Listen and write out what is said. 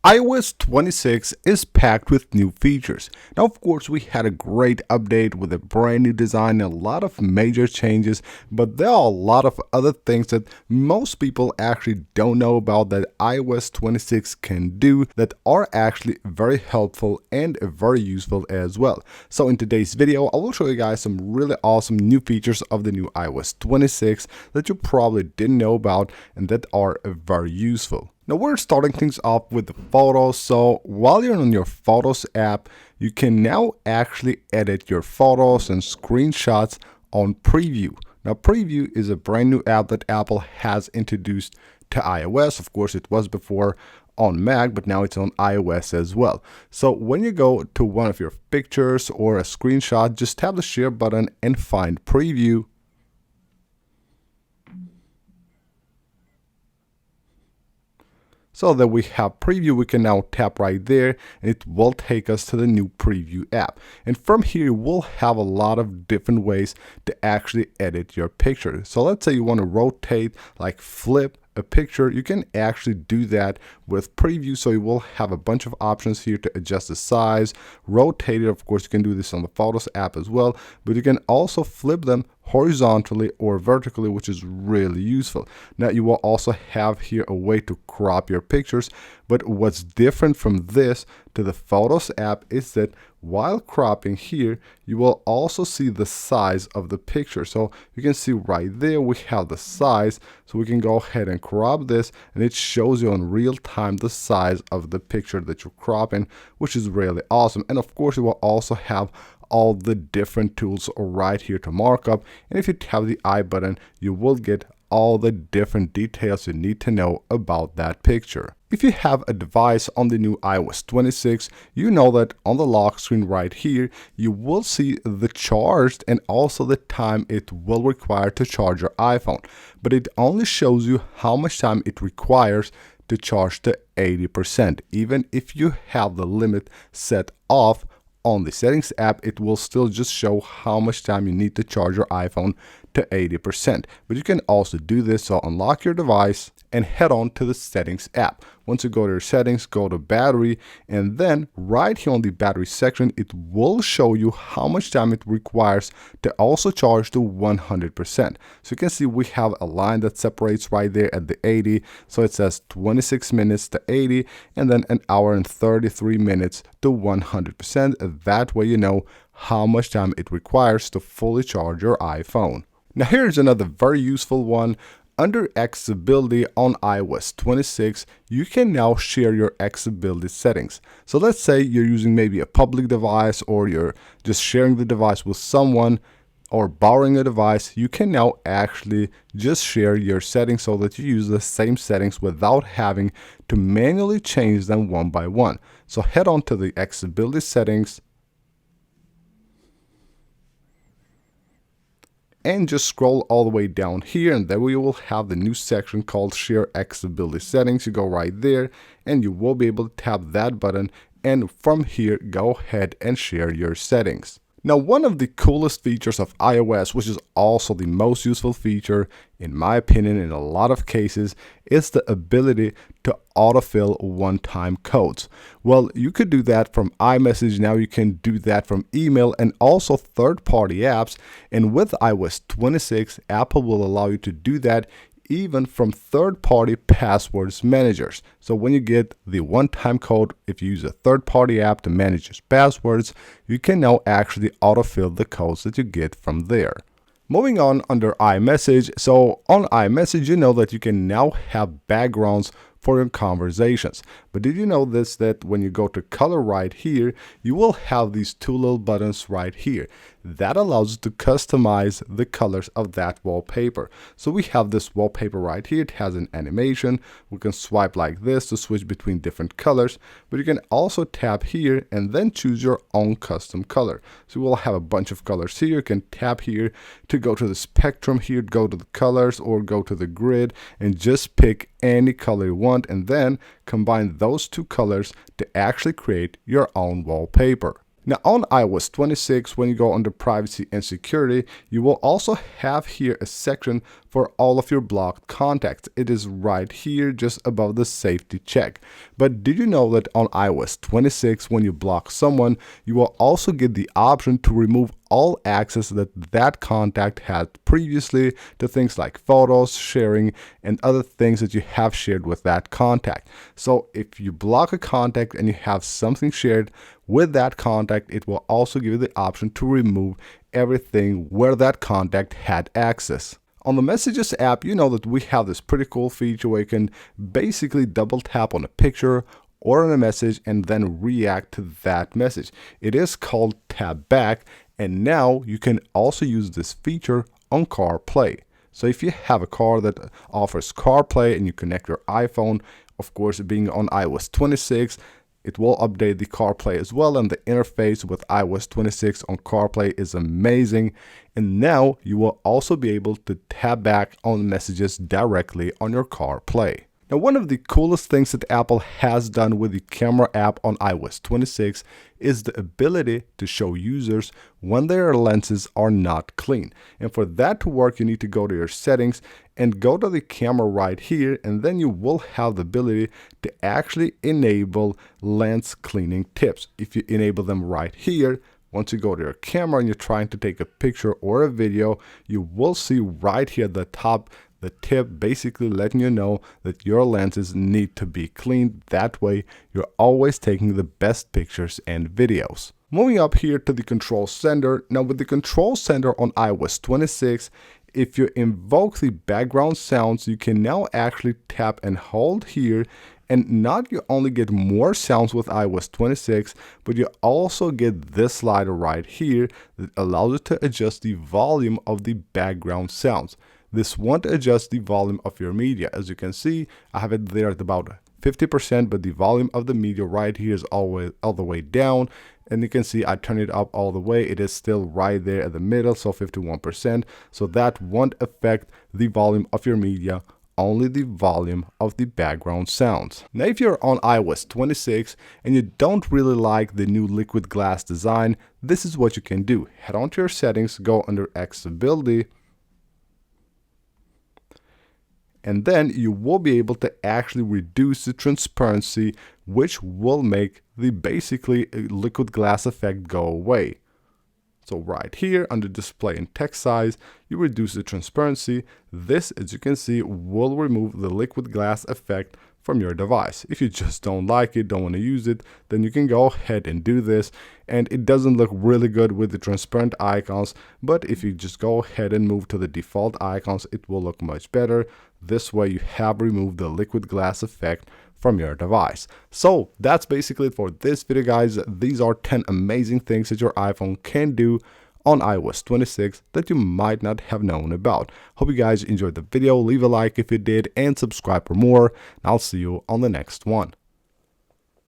iOS 26 is packed with new features. Now, of course, we had a great update with a brand new design and a lot of major changes, but there are a lot of other things that most people actually don't know about that iOS 26 can do that are actually very helpful and very useful as well. So in today's video, I will show you guys some really awesome new features of the new iOS 26 that you probably didn't know about and that are very useful. Now we're starting things off with the photos, so while you're on your Photos app, you can now actually edit your photos and screenshots on Preview. Now Preview is a brand new app that Apple has introduced to iOS. Of course, it was before on Mac, but now it's on iOS as well. So when you go to one of your pictures or a screenshot, just tap the share button and find Preview. So that we have Preview, we can now tap right there and it will take us to the new Preview app. And from here, we'll have a lot of different ways to actually edit your picture. So let's say you want to rotate, like flip a picture, you can actually do that with Preview. So you will have a bunch of options here to adjust the size, rotate it. Of course, you can do this on the Photos app as well, but you can also flip them horizontally or vertically, which is really useful. Now you will also have here a way to crop your pictures, but what's different from this to the Photos app is that while cropping here, you will also see the size of the picture. So you can see right there we have the size, so we can go ahead and crop this and it shows you in real time the size of the picture that you're cropping, which is really awesome. And of course, you will also have all the different tools right here to mark up, and if you tap the I button, you will get all the different details you need to know about that picture. If you have a device on the new iOS 26, you know that on the lock screen right here, you will see the charged and also the time it will require to charge your iPhone. But it only shows you how much time it requires to charge to 80%. Even if you have the limit set off on the Settings app, it will still just show how much time you need to charge your iPhone to 80%. But you can also do this, so unlock your device and head on to the Settings app. Once you go to your settings, go to battery, and then right here on the battery section, it will show you how much time it requires to also charge to 100%. So you can see we have a line that separates right there at the 80. So it says 26 minutes to 80 and then an hour and 33 minutes to 100%. That way you know how much time it requires to fully charge your iPhone. Now here's another very useful one. Under accessibility on iOS 26, you can now share your accessibility settings. So let's say you're using maybe a public device or you're just sharing the device with someone or borrowing a device, you can now actually just share your settings so that you use the same settings without having to manually change them one by one. So head on to the accessibility settings and just scroll all the way down here, and there we will have the new section called Share Accessibility Settings. You go right there and you will be able to tap that button, and from here go ahead and share your settings. Now, one of the coolest features of iOS, which is also the most useful feature in my opinion in a lot of cases, is the ability to autofill one-time codes. Well, you could do that from iMessage. Now you can do that from email and also third-party apps. And with iOS 26, Apple will allow you to do that even from third-party passwords managers. So when you get the one-time code, if you use a third-party app to manage your passwords, you can now actually autofill the codes that you get from there. Moving on under iMessage, so on iMessage, you know that you can now have backgrounds for your conversations. But did you know this, that when you go to color right here, you will have these two little buttons right here. That allows you to customize the colors of that wallpaper. So we have this wallpaper right here. It has an animation. We can swipe like this to switch between different colors, but you can also tap here and then choose your own custom color. So we'll have a bunch of colors here. You can tap here to go to the spectrum here, go to the colors or go to the grid and just pick any color you want and then combine those two colors to actually create your own wallpaper. Now on iOS 26, when you go under privacy and security, you will also have here a section for all of your blocked contacts. It is right here just above the safety check. But did you know that on iOS 26, when you block someone, you will also get the option to remove all access that contact had previously to things like photos, sharing, and other things that you have shared with that contact. So if you block a contact and you have something shared with that contact, it will also give you the option to remove everything where that contact had access. On the Messages app, you know that we have this pretty cool feature where you can basically double tap on a picture or on a message and then react to that message. It is called Tap Back, and now you can also use this feature on CarPlay. So if you have a car that offers CarPlay and you connect your iPhone, of course being on iOS 26, it will update the CarPlay as well, and the interface with iOS 26 on CarPlay is amazing. And now you will also be able to tap back on messages directly on your CarPlay. Now, one of the coolest things that Apple has done with the camera app on iOS 26 is the ability to show users when their lenses are not clean. And for that to work, you need to go to your settings and go to the camera right here, and then you will have the ability to actually enable lens cleaning tips. If you enable them right here, once you go to your camera and you're trying to take a picture or a video, you will see right here at the top the tip basically letting you know that your lenses need to be cleaned. That way, you're always taking the best pictures and videos. Moving up here to the control center. Now with the control center on iOS 26, if you invoke the background sounds, you can now actually tap and hold here, and not you only get more sounds with iOS 26, but you also get this slider right here that allows you to adjust the volume of the background sounds. This won't adjust the volume of your media. As you can see, I have it there at about 50%, but the volume of the media right here is always all the way down. And you can see I turn it up all the way. It is still right there at the middle, so 51%. So that won't affect the volume of your media, only the volume of the background sounds. Now, if you're on iOS 26 and you don't really like the new liquid glass design, this is what you can do. Head on to your settings, go under Accessibility, and then you will be able to actually reduce the transparency, which will make the basically liquid glass effect go away. So right here under display and text size, you reduce the transparency. This, as you can see, will remove the liquid glass effect from your device. If you just don't like it, don't want to use it, then you can go ahead and do this. And it doesn't look really good with the transparent icons, but if you just go ahead and move to the default icons, it will look much better. This way you have removed the liquid glass effect from your device. So that's basically it for this video, guys. These are 10 amazing things that your iPhone can do on iOS 26 that you might not have known about. Hope you guys enjoyed the video. Leave a like if you did and subscribe for more. And I'll see you on the next one.